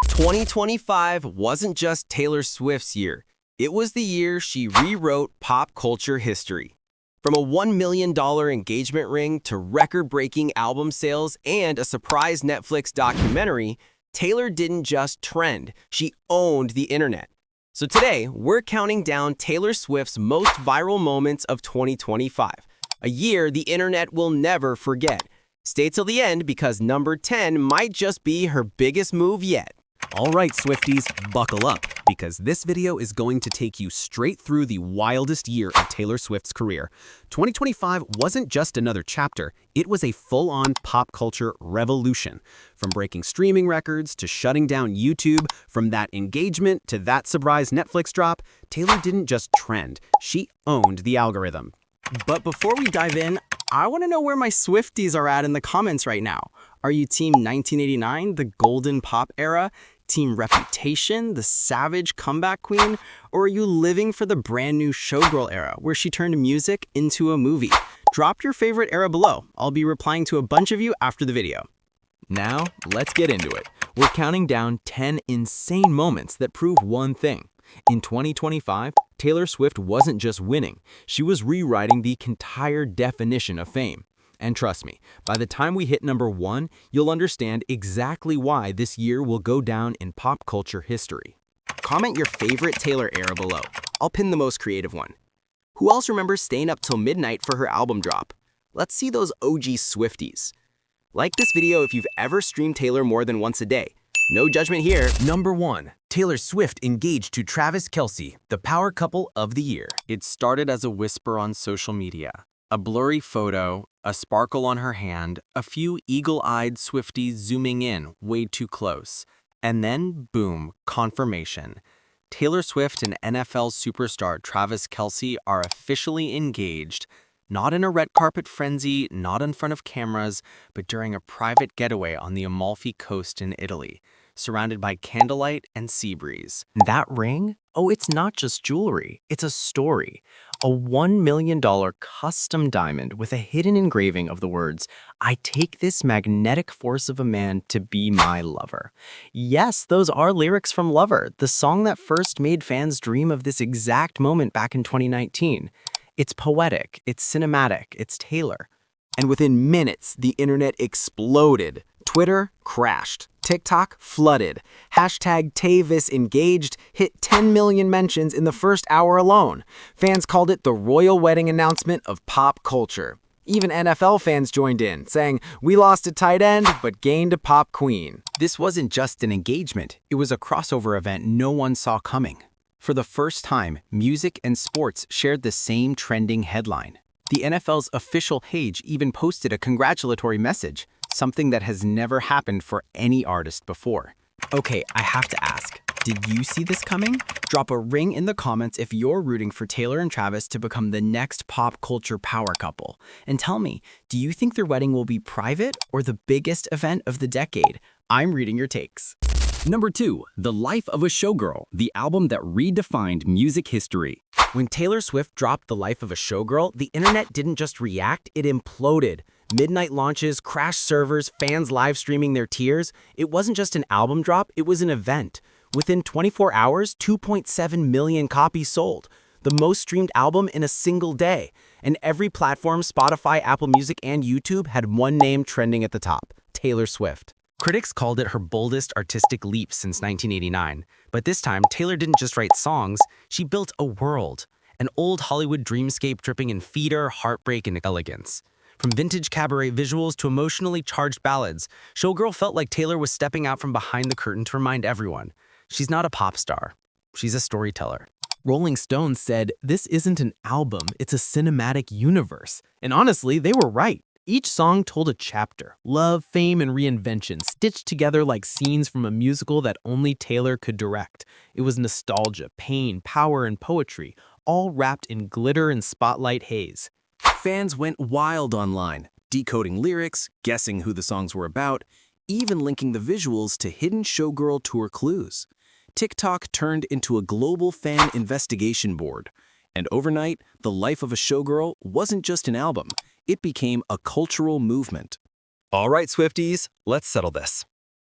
2025 wasn't just Taylor Swift's year. It was the year she rewrote pop culture history. From a $1 million engagement ring to record-breaking album sales and a surprise Netflix documentary, Taylor didn't just trend, she owned the internet. So today, we're counting down Taylor Swift's most viral moments of 2025, a year the internet will never forget. Stay till the end because number 10 might just be her biggest move yet. All right, Swifties, buckle up, because this video is going to take you straight through the wildest year of Taylor Swift's career. 2025 wasn't just another chapter, it was a full-on pop culture revolution. From breaking streaming records to shutting down YouTube, from that engagement to that surprise Netflix drop, Taylor didn't just trend, she owned the algorithm. But before we dive in, I want to know where my Swifties are at in the comments right now. Are you team 1989, the golden pop era? Team Reputation, the savage comeback queen? Or are you living for the brand new Showgirl era, where she turned music into a movie? Drop your favorite era below. I'll be replying to a bunch of you after the video. Now, let's get into it. We're counting down 10 insane moments that prove one thing. In 2025, Taylor Swift wasn't just winning, she was rewriting the entire definition of fame. And trust me, by the time we hit number 1, you'll understand exactly why this year will go down in pop culture history. Comment your favorite Taylor era below. I'll pin the most creative one. Who else remembers staying up till midnight for her album drop? Let's see those OG Swifties. Like this video if you've ever streamed Taylor more than once a day. No judgment here. Number 1. Taylor Swift engaged to Travis Kelce, the power couple of the year. It started as a whisper on social media. A blurry photo, a sparkle on her hand, a few eagle-eyed Swifties zooming in way too close. And then, boom, confirmation. Taylor Swift and NFL superstar Travis Kelce are officially engaged. Not in a red carpet frenzy, not in front of cameras, but during a private getaway on the Amalfi Coast in Italy, surrounded by candlelight and sea breeze. That ring? Oh, it's not just jewelry, it's a story. A $1 million custom diamond with a hidden engraving of the words, "I take this magnetic force of a man to be my lover." Yes, those are lyrics from Lover, the song that first made fans dream of this exact moment back in 2019. It's poetic, it's cinematic, it's Taylor. And within minutes, the internet exploded. Twitter crashed. TikTok flooded. Hashtag Tayvis engaged hit 10 million mentions in the first hour alone. Fans called it the royal wedding announcement of pop culture. Even NFL fans joined in, saying, "We lost a tight end, but gained a pop queen." This wasn't just an engagement, it was a crossover event no one saw coming. For the first time, music and sports shared the same trending headline. The NFL's official page even posted a congratulatory message, something that has never happened for any artist before. Okay, I have to ask, did you see this coming? Drop a ring in the comments if you're rooting for Taylor and Travis to become the next pop culture power couple. And tell me, do you think their wedding will be private or the biggest event of the decade? I'm reading your takes. Number 2. The Life of a Showgirl, the album that redefined music history. When Taylor Swift dropped The Life of a Showgirl, the internet didn't just react, it imploded. Midnight launches, crashed servers, fans live streaming their tears. It wasn't just an album drop, it was an event. Within 24 hours, 2.7 million copies sold. The most streamed album in a single day. And every platform, Spotify, Apple Music, and YouTube had one name trending at the top: Taylor Swift. Critics called it her boldest artistic leap since 1989. But this time, Taylor didn't just write songs, she built a world. An old Hollywood dreamscape dripping in theater, heartbreak, and elegance. From vintage cabaret visuals to emotionally charged ballads, Showgirl felt like Taylor was stepping out from behind the curtain to remind everyone, she's not a pop star, she's a storyteller. Rolling Stone said, "This isn't an album, it's a cinematic universe." And honestly, they were right. Each song told a chapter, love, fame, and reinvention, stitched together like scenes from a musical that only Taylor could direct. It was nostalgia, pain, power, and poetry, all wrapped in glitter and spotlight haze. Fans went wild online, decoding lyrics, guessing who the songs were about, even linking the visuals to hidden Showgirl tour clues. TikTok turned into a global fan investigation board. And overnight, The Life of a Showgirl wasn't just an album, it became a cultural movement. All right, Swifties, let's settle this.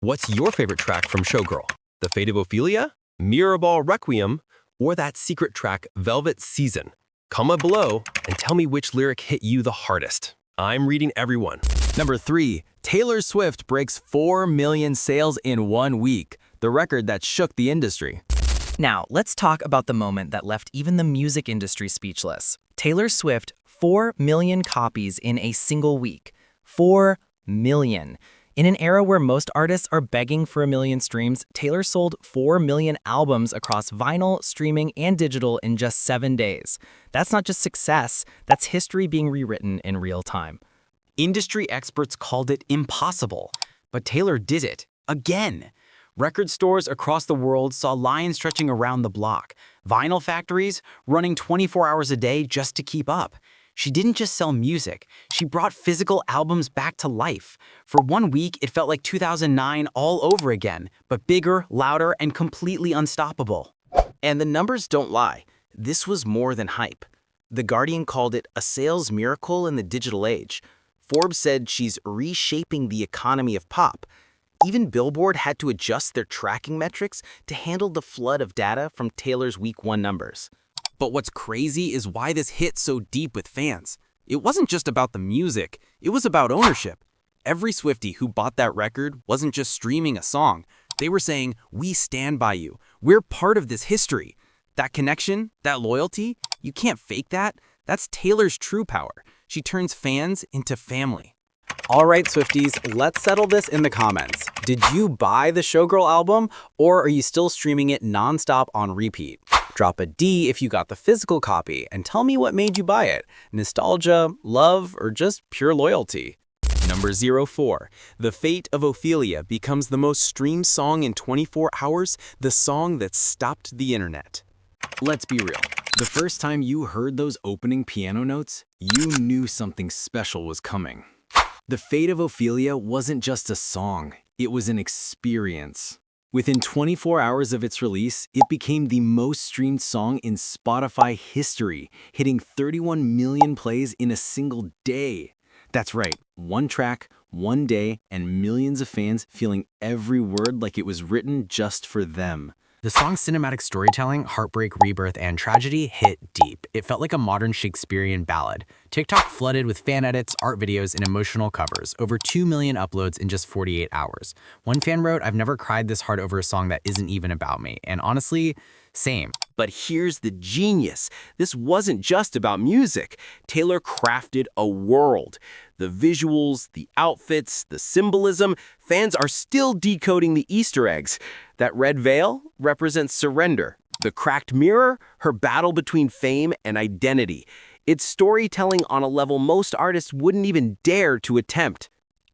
What's your favorite track from Showgirl? The Fate of Ophelia, Mirrorball Requiem, or that secret track Velvet Season? Comment below and tell me which lyric hit you the hardest. I'm reading everyone. Number 3. Taylor Swift breaks 4 million sales in 1 week, the record that shook the industry. Now, let's talk about the moment that left even the music industry speechless. Taylor Swift, 4 million copies in a single week. 4 million. In an era where most artists are begging for 1 million streams, Taylor sold 4 million albums across vinyl, streaming, and digital in just 7 days. That's not just success, that's history being rewritten in real time. Industry experts called it impossible, but Taylor did it, again. Record stores across the world saw lines stretching around the block, vinyl factories running 24 hours a day just to keep up. She didn't just sell music, she brought physical albums back to life. For 1 week, it felt like 2009 all over again, but bigger, louder, and completely unstoppable. And the numbers don't lie. This was more than hype. The Guardian called it a sales miracle in the digital age. Forbes said she's reshaping the economy of pop. Even Billboard had to adjust their tracking metrics to handle the flood of data from Taylor's Week 1 numbers. But what's crazy is why this hit so deep with fans. It wasn't just about the music, it was about ownership. Every Swiftie who bought that record wasn't just streaming a song. They were saying, "We stand by you. We're part of this history." That connection, that loyalty, you can't fake that. That's Taylor's true power. She turns fans into family. All right, Swifties, let's settle this in the comments. Did you buy the Showgirl album, or are you still streaming it nonstop on repeat? Drop a D if you got the physical copy, and tell me what made you buy it. Nostalgia, love, or just pure loyalty? Number 04. The Fate of Ophelia becomes the most streamed song in 24 hours, the song that stopped the internet. Let's be real. The first time you heard those opening piano notes, you knew something special was coming. The Fate of Ophelia wasn't just a song, it was an experience. Within 24 hours of its release, it became the most streamed song in Spotify history, hitting 31 million plays in a single day. That's right, one track, one day, and millions of fans feeling every word like it was written just for them. The song's cinematic storytelling, heartbreak, rebirth, and tragedy hit deep. It felt like a modern Shakespearean ballad. TikTok flooded with fan edits, art videos, and emotional covers. Over 2 million uploads in just 48 hours. One fan wrote, "I've never cried this hard over a song that isn't even about me." And honestly, same. But here's the genius. This wasn't just about music. Taylor crafted a world. The visuals, the outfits, the symbolism, fans are still decoding the Easter eggs. That red veil represents surrender. The cracked mirror, her battle between fame and identity. It's storytelling on a level most artists wouldn't even dare to attempt.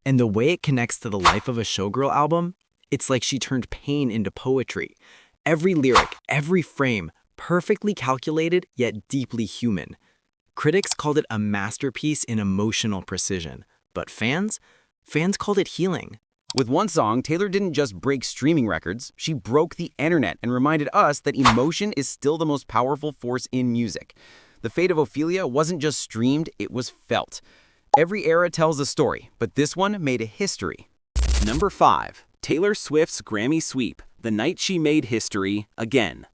And the way it connects to the life of a Showgirl album, it's like she turned pain into poetry. Every lyric, every frame, perfectly calculated yet deeply human. Critics called it a masterpiece in emotional precision, but fans called it healing. With one song, Taylor didn't just break streaming records, she broke the internet and reminded us that emotion is still the most powerful force in music. The Fate of Ophelia wasn't just streamed, it was felt. Every era tells a story, but this one made a history. Number 5. Taylor Swift's Grammy sweep, the night she made history again.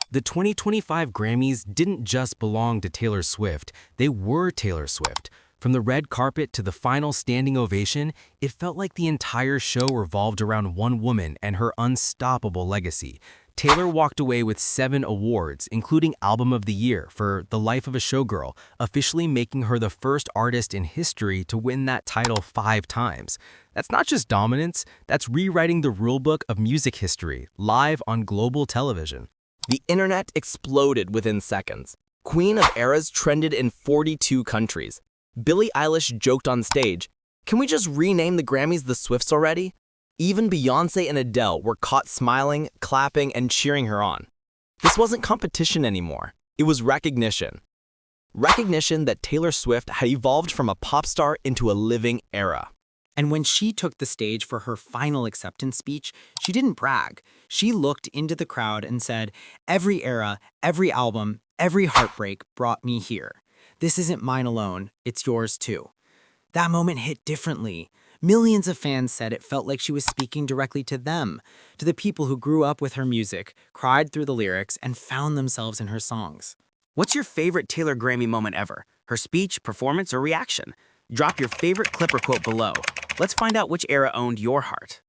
The 2025 Grammys didn't just belong to Taylor Swift, they were Taylor Swift. From the red carpet to the final standing ovation, it felt like the entire show revolved around one woman and her unstoppable legacy. Taylor walked away with 7 awards, including Album of the Year for The Life of a Showgirl, officially making her the first artist in history to win that title 5 times. That's not just dominance, that's rewriting the rulebook of music history, live on global television. The internet exploded within seconds. Queen of Eras trended in 42 countries. Billie Eilish joked on stage, "Can we just rename the Grammys the Swifts already?" Even Beyoncé and Adele were caught smiling, clapping, and cheering her on. This wasn't competition anymore. It was recognition. Recognition that Taylor Swift had evolved from a pop star into a living era. And when she took the stage for her final acceptance speech, she didn't brag. She looked into the crowd and said, "Every era, every album, every heartbreak brought me here. This isn't mine alone, it's yours too." That moment hit differently. Millions of fans said it felt like she was speaking directly to them, to the people who grew up with her music, cried through the lyrics, and found themselves in her songs. What's your favorite Taylor Grammy moment ever? Her speech, performance, or reaction? Drop your favorite clip or quote below. Let's find out which era owned your heart.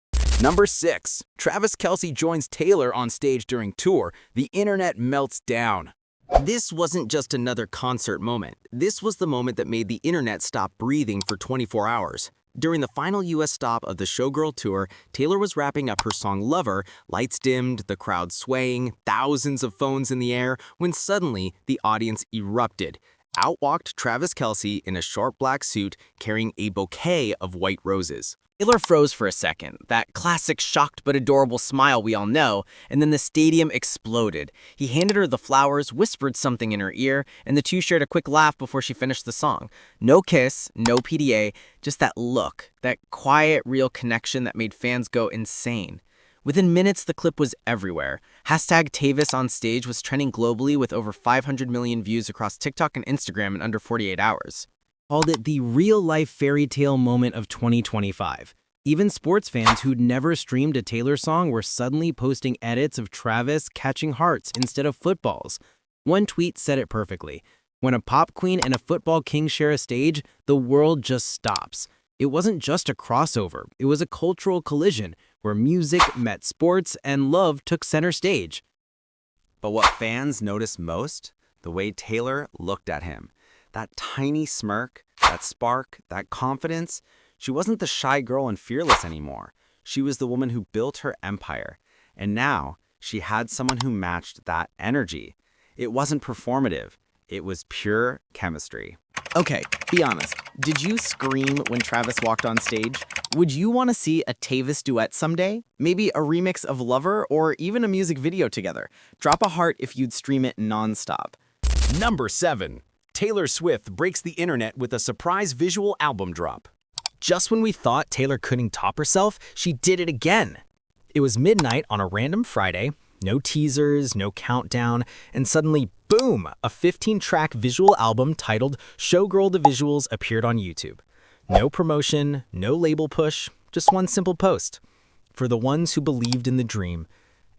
Number 6. Travis Kelce joins Taylor on stage during tour. The internet melts down. This wasn't just another concert moment. This was the moment that made the internet stop breathing for 24 hours. During the final US stop of the Showgirl tour, Taylor was wrapping up her song Lover, lights dimmed, the crowd swaying, thousands of phones in the air, when suddenly the audience erupted. Out walked Travis Kelce in a short black suit carrying a bouquet of white roses. Taylor froze for a second, that classic shocked but adorable smile we all know, and then the stadium exploded. He handed her the flowers, whispered something in her ear, and the two shared a quick laugh before she finished the song. No kiss, no PDA, just that look, that quiet, real connection that made fans go insane. Within minutes, the clip was everywhere. Hashtag Tayvis on stage was trending globally with over 500 million views across TikTok and Instagram in under 48 hours. Called it the real-life fairy tale moment of 2025. Even sports fans who'd never streamed a Taylor song were suddenly posting edits of Travis catching hearts instead of footballs. One tweet said it perfectly. When a pop queen and a football king share a stage, the world just stops. It wasn't just a crossover, it was a cultural collision where music met sports and love took center stage. But what fans noticed most? The way Taylor looked at him. That tiny smirk, that spark, that confidence. She wasn't the shy girl and fearless anymore. She was the woman who built her empire. And now, she had someone who matched that energy. It wasn't performative. It was pure chemistry. Okay, be honest. Did you scream when Travis walked on stage? Would you want to see a Tayvis duet someday? Maybe a remix of Lover or even a music video together? Drop a heart if you'd stream it nonstop. Number 7. Taylor Swift breaks the internet with a surprise visual album drop. Just when we thought Taylor couldn't top herself, she did it again. It was midnight on a random Friday, no teasers, no countdown, and suddenly, boom, a 15-track visual album titled Showgirl the Visuals appeared on YouTube. No promotion, no label push, just one simple post. For the ones who believed in the dream.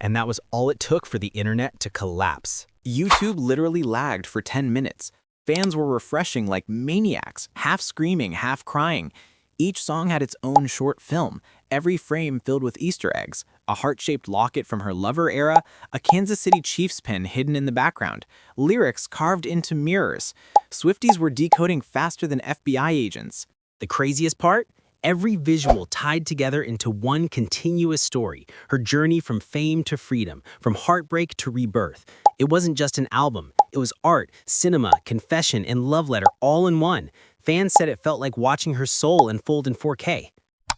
And that was all it took for the internet to collapse. YouTube literally lagged for 10 minutes. Fans were refreshing like maniacs, half screaming, half crying. Each song had its own short film, every frame filled with Easter eggs, a heart-shaped locket from her Lover era, a Kansas City Chiefs pin hidden in the background, lyrics carved into mirrors. Swifties were decoding faster than FBI agents. The craziest part? Every visual tied together into one continuous story, her journey from fame to freedom, from heartbreak to rebirth. It wasn't just an album, it was art, cinema, confession, and love letter all in one. Fans said it felt like watching her soul unfold in 4K.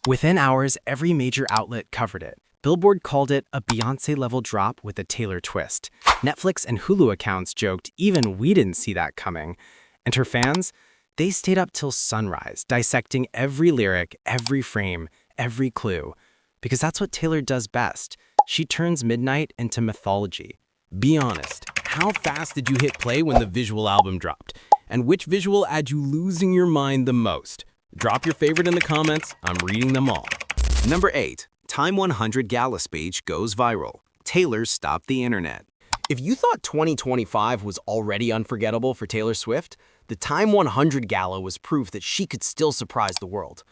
Within hours, every major outlet covered it. Billboard called it a Beyoncé-level drop with a Taylor twist. Netflix and Hulu accounts joked even we didn't see that coming. And her fans? They stayed up till sunrise, dissecting every lyric, every frame, every clue. Because that's what Taylor does best. She turns midnight into mythology. Be honest, how fast did you hit play when the visual album dropped? And which visual had you losing your mind the most? Drop your favorite in the comments, I'm reading them all. Number 8. Time 100 Gala speech goes viral. Taylor stopped the internet. If you thought 2025 was already unforgettable for Taylor Swift, the Time 100 Gala was proof that she could still surprise the world.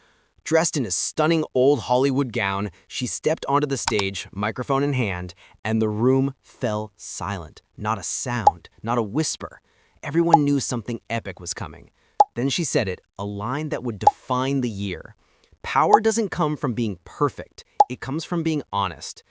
Dressed in a stunning old Hollywood gown, she stepped onto the stage, microphone in hand, and the room fell silent. Not a sound, not a whisper. Everyone knew something epic was coming. Then she said it, a line that would define the year. Power doesn't come from being perfect, it comes from being honest.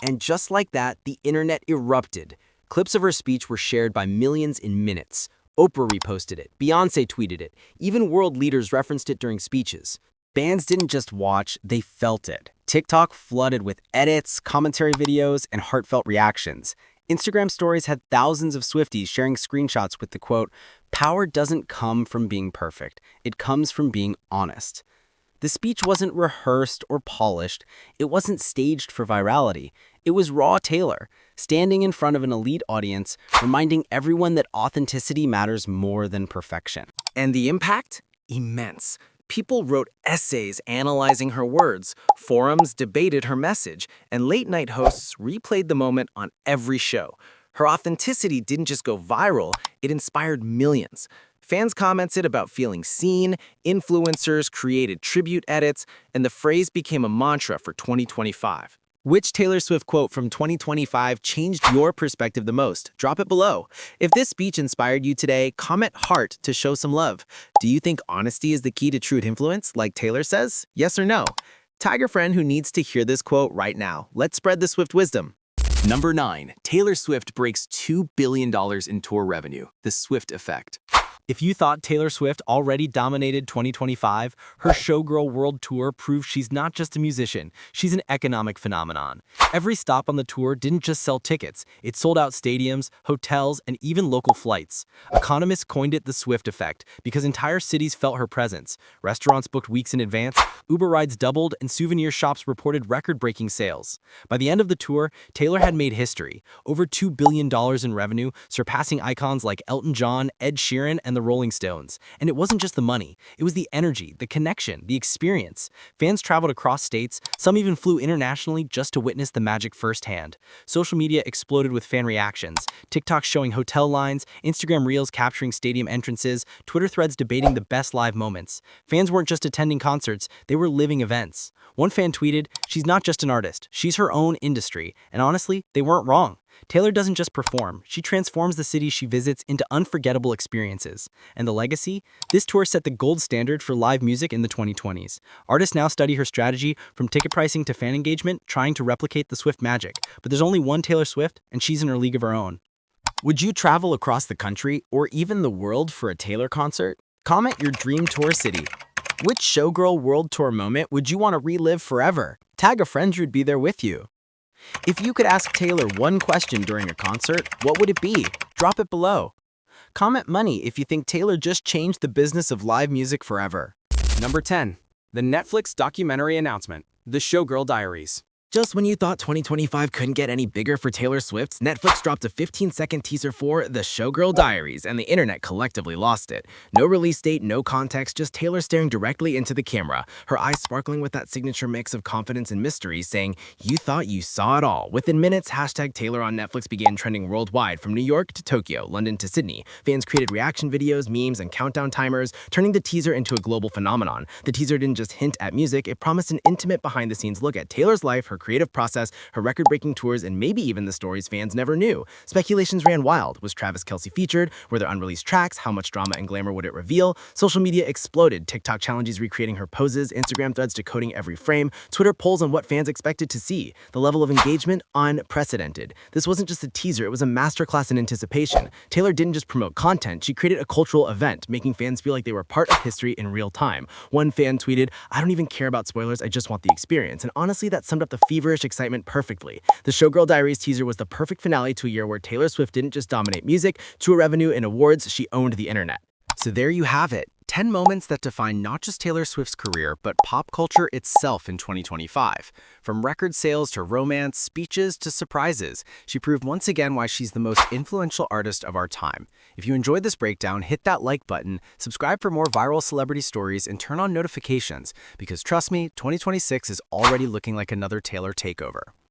And just like that, the internet erupted. Clips of her speech were shared by millions in minutes. Oprah reposted it, Beyoncé tweeted it, even world leaders referenced it during speeches. Fans didn't just watch, they felt it. TikTok flooded with edits, commentary videos, and heartfelt reactions. Instagram stories had thousands of Swifties sharing screenshots with the quote, "Power doesn't come from being perfect, it comes from being honest." The speech wasn't rehearsed or polished, it wasn't staged for virality. It was raw Taylor, standing in front of an elite audience, reminding everyone that authenticity matters more than perfection. And the impact? Immense. People wrote essays analyzing her words, forums debated her message, and late-night hosts replayed the moment on every show. Her authenticity didn't just go viral, it inspired millions. Fans commented about feeling seen, influencers created tribute edits, and the phrase became a mantra for 2025. Which Taylor Swift quote from 2025 changed your perspective the most? Drop it below. If this speech inspired you today, comment heart to show some love. Do you think honesty is the key to true influence, like Taylor says? Yes or no? Tag a friend who needs to hear this quote right now. Let's spread the Swift wisdom. Number 9. Taylor Swift breaks $2 billion in tour revenue. The Swift effect. If you thought Taylor Swift already dominated 2025, her Showgirl World Tour proved she's not just a musician, she's an economic phenomenon. Every stop on the tour didn't just sell tickets, it sold out stadiums, hotels, and even local flights. Economists coined it the Swift effect because entire cities felt her presence. Restaurants booked weeks in advance, Uber rides doubled, and souvenir shops reported record-breaking sales. By the end of the tour, Taylor had made history, over $2 billion in revenue, surpassing icons like Elton John, Ed Sheeran, and the Rolling Stones. And it wasn't just the money, it was the energy, the connection, the experience. Fans traveled across states, some even flew internationally just to witness the magic firsthand. Social media exploded with fan reactions, TikTok showing hotel lines, Instagram Reels capturing stadium entrances, Twitter threads debating the best live moments. Fans weren't just attending concerts, they were living events. One fan tweeted, "She's not just an artist, she's her own industry." And honestly, they weren't wrong. Taylor doesn't just perform, she transforms the cities she visits into unforgettable experiences. And the legacy? This tour set the gold standard for live music in the 2020s. Artists now study her strategy, from ticket pricing to fan engagement, trying to replicate the Swift magic. But there's only one Taylor Swift, and she's in her league of her own. Would you travel across the country or even the world for a Taylor concert? Comment your dream tour city. Which Showgirl World Tour moment would you want to relive forever? Tag a friend who'd be there with you. If you could ask Taylor one question during a concert, what would it be? Drop it below. Comment money if you think Taylor just changed the business of live music forever. Number 10. The Netflix documentary announcement, The Showgirl Diaries. Just when you thought 2025 couldn't get any bigger for Taylor Swift, Netflix dropped a 15-second teaser for The Showgirl Diaries, and the internet collectively lost it. No release date, no context, just Taylor staring directly into the camera, her eyes sparkling with that signature mix of confidence and mystery, saying, "You thought you saw it all." Within minutes, hashtag Taylor on Netflix began trending worldwide, from New York to Tokyo, London to Sydney. Fans created reaction videos, memes, and countdown timers, turning the teaser into a global phenomenon. The teaser didn't just hint at music, it promised an intimate behind-the-scenes look at Taylor's life, her creative process, her record-breaking tours, and maybe even the stories fans never knew. Speculations ran wild. Was Travis Kelce featured? Were there unreleased tracks? How much drama and glamour would it reveal? Social media exploded. TikTok challenges recreating her poses, Instagram threads decoding every frame, Twitter polls on what fans expected to see. The level of engagement, unprecedented. This wasn't just a teaser, it was a masterclass in anticipation. Taylor didn't just promote content, she created a cultural event, making fans feel like they were part of history in real time. One fan tweeted, "I don't even care about spoilers, I just want the experience." And honestly, that summed up the feverish excitement perfectly. The Showgirl Diaries teaser was the perfect finale to a year where Taylor Swift didn't just dominate music, tour revenue, and awards, she owned the internet. So there you have it, 10 moments that define not just Taylor Swift's career, but pop culture itself in 2025. From record sales to romance, speeches to surprises, she proved once again why she's the most influential artist of our time. If you enjoyed this breakdown, hit that like button, subscribe for more viral celebrity stories, and turn on notifications, because trust me, 2026 is already looking like another Taylor takeover.